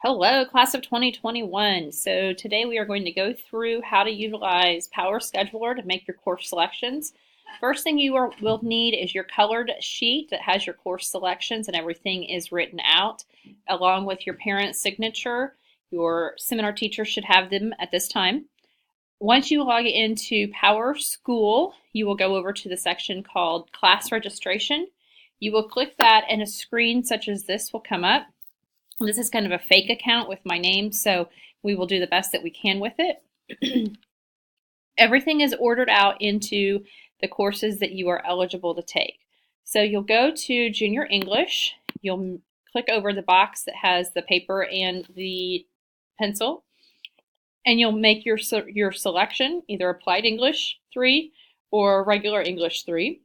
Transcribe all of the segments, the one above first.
Hello, class of 2021. So today we are going to go through how to utilize PowerScheduler to make your course selections. First thing will need is your colored sheet that has your course selections and everything is written out, along with your parent's signature. Your seminar teacher should have them at this time. Once you log into PowerSchool, you will go over to the section called Class Registration. You will click that and a screen such as this will come up. This is kind of a fake account with my name, so we will do the best that we can with it. Everything is ordered out into the courses that you are eligible to take. So you'll go to Junior English, you'll click over the box that has the paper and the pencil, and you'll make your selection, either Applied English 3 or Regular English 3.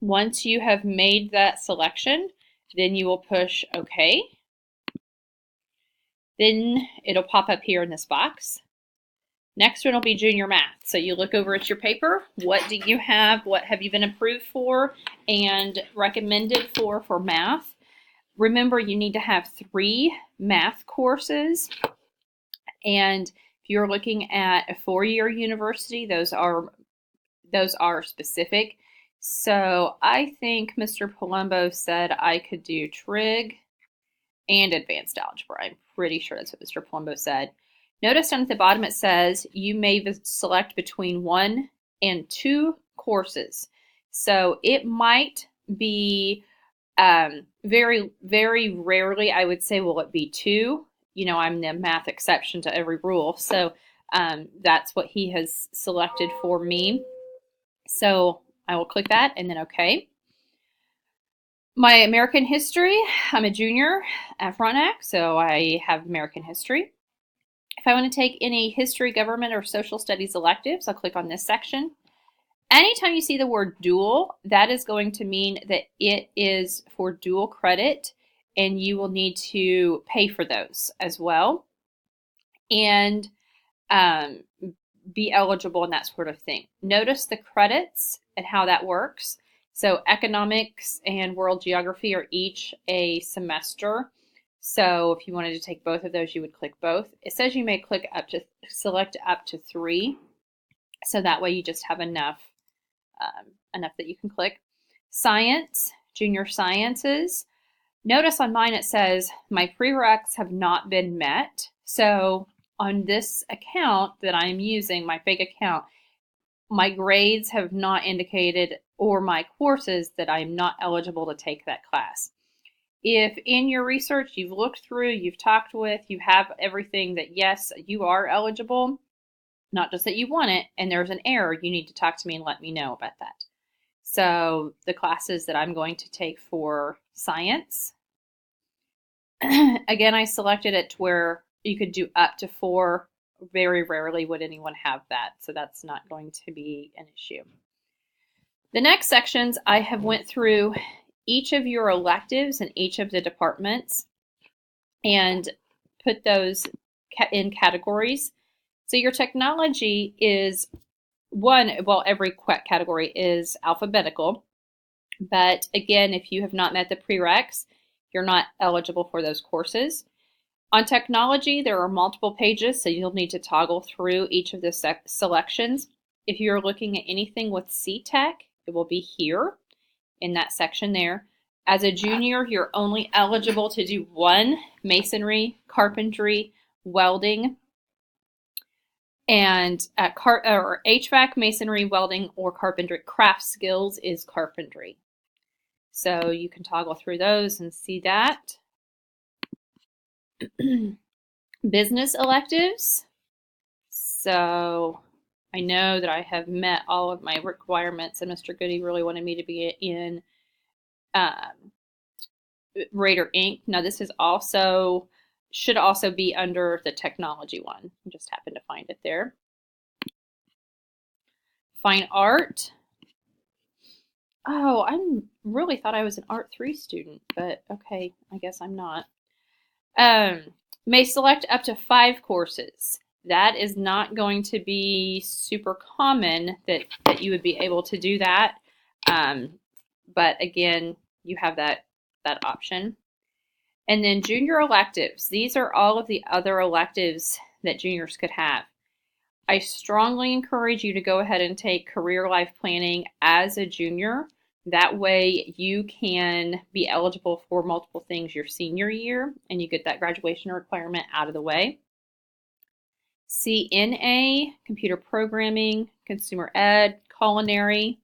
Once you have made that selection, then you will push OK. Then it'll pop up here in this box. Next one will be Junior Math. So you look over at your paper. What do you have? What have you been approved for and recommended for math? Remember, you need to have 3 math courses. And if you're looking at a 4-year university, those are specific. So I think Mr. Palumbo said I could do trig and advanced algebra. I'm pretty sure that's what Mr. Palumbo said. Notice down at the bottom it says you may select between 1 and 2 courses. So it might be very, very rarely, I would say, will it be 2? You know, I'm the math exception to every rule. So that's what he has selected for me. So I will click that and then OK. My American history, I'm a junior at Frontenac, so I have American history. If I want to take any history, government, or social studies electives, I'll click on this section. Anytime you see the word dual, that is going to mean that it is for dual credit, and you will need to pay for those as well and be eligible and that sort of thing. Notice the credits and how that works. So economics and world geography are each a semester. So if you wanted to take both of those, you would click both. It says you may select up to 3. So that way you just have enough that you can click. Science, junior sciences. Notice on mine it says my prereqs have not been met. So on this account that I'm using, my fake account, my grades have not indicated, or my courses, that I'm not eligible to take that class. If in your research you've looked through, you've talked with, you have everything that yes, you are eligible, not just that you want it, and there's an error, you need to talk to me and let me know about that. So the classes that I'm going to take for science, again, I selected it to where you could do up to 4. Very rarely would anyone have that, so that's not going to be an issue. The next sections, I have went through each of your electives in each of the departments and put those in categories. So your technology is every category is alphabetical, but again, if you have not met the prereqs, you're not eligible for those courses. On technology, there are multiple pages, so you'll need to toggle through each of the selections. If you're looking at anything with CTech, it will be here in that section there. As a junior, you're only eligible to do 1 masonry, carpentry, welding, and or HVAC, masonry, welding, or carpentry. Craft skills is carpentry. So you can toggle through those and see that. Business electives. So I know that I have met all of my requirements, and Mr. Goody really wanted me to be in Raider Inc. Now this should also be under the technology one. I just happened to find it there. Fine art. Oh, I really thought I was an Art 3 student, but okay, I guess I'm not. May select up to 5 courses. That is not going to be super common that you would be able to do that. But again, you have that option. And then junior electives. These are all of the other electives that juniors could have. I strongly encourage you to go ahead and take career life planning as a junior. That way you can be eligible for multiple things your senior year and you get that graduation requirement out of the way. CNA, computer programming, consumer ed, culinary,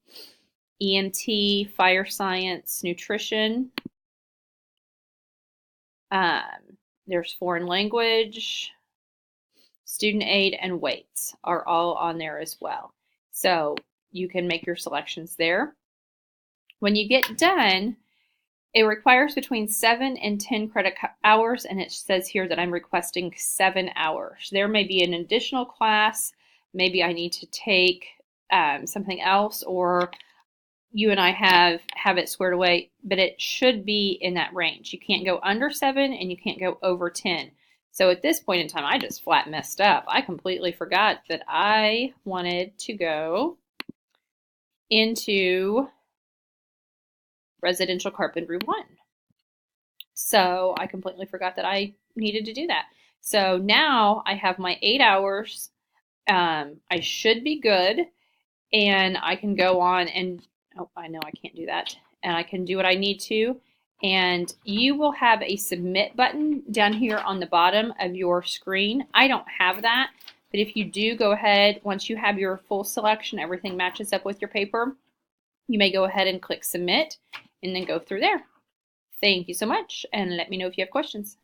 EMT, fire science, nutrition. There's foreign language, student aid, and weights are all on there as well. So you can make your selections there. When you get done, it requires between 7 and 10 credit hours, and it says here that I'm requesting 7 hours. There may be an additional class. Maybe I need to take something else, or you and I have it squared away, but it should be in that range. You can't go under 7 and you can't go over 10. So at this point in time, I just flat messed up. I completely forgot that I wanted to go into residential carpentry 1. So I completely forgot that I needed to do that. So now I have my 8 hours. I should be good, and I can go on and, oh, I know I can't do that. And I can do what I need to. And you will have a submit button down here on the bottom of your screen. I don't have that, but if you do, go ahead. Once you have your full selection, everything matches up with your paper, you may go ahead and click submit and then go through there. Thank you so much, and let me know if you have questions.